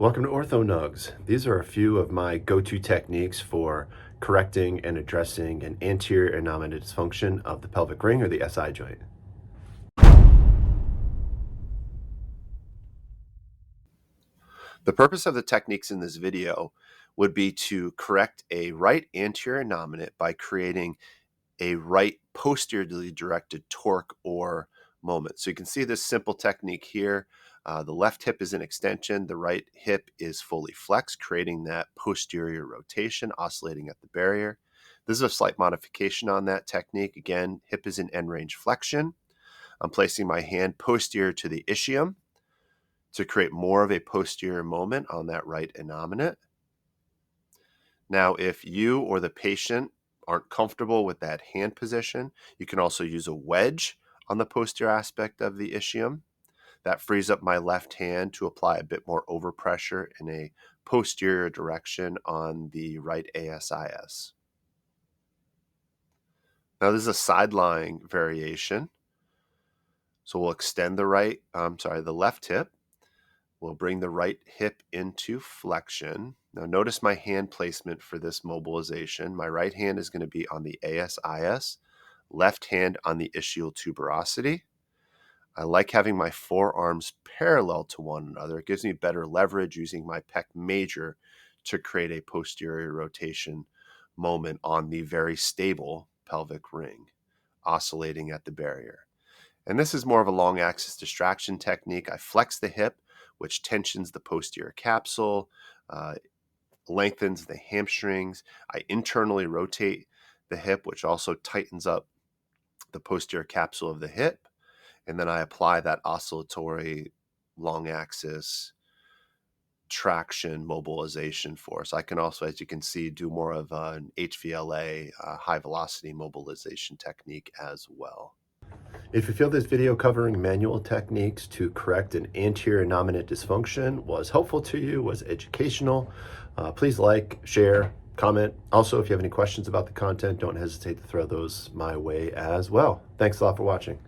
Welcome to OrthoNugs. These are a few of my go-to techniques for correcting and addressing an anterior innominate dysfunction of the pelvic ring or the SI joint. The purpose of the techniques in this video would be to correct a right anterior innominate by creating a right posteriorly directed torque or moment. So you can see this simple technique here. The left hip is in extension, the right hip is fully flexed, creating that posterior rotation, oscillating at the barrier. This is a slight modification on that technique. Again, hip is in end range flexion. I'm placing my hand posterior to the ischium to create more of a posterior moment on that right innominate. Now, if you or the patient aren't comfortable with that hand position, you can also use a wedge on the posterior aspect of the ischium. That frees up my left hand to apply a bit more overpressure in a posterior direction on the right ASIS. Now this is a side lying variation. So we'll extend the left hip. We'll bring the right hip into flexion. Now notice my hand placement for this mobilization. My right hand is going to be on the ASIS, left hand on the ischial tuberosity. I like having my forearms parallel to one another. It gives me better leverage using my pec major to create a posterior rotation moment on the very stable pelvic ring, oscillating at the barrier. And this is more of a long axis distraction technique. I flex the hip, which tensions the posterior capsule, lengthens the hamstrings. I internally rotate the hip, which also tightens up the posterior capsule of the hip. And then I apply that oscillatory long axis traction mobilization force. I can also, as you can see, do more of an HVLA, high velocity mobilization technique as well. If you feel this video covering manual techniques to correct an anterior innominate dysfunction was helpful to you, was educational, please like, share, comment. Also, if you have any questions about the content, don't hesitate to throw those my way as well. Thanks a lot for watching.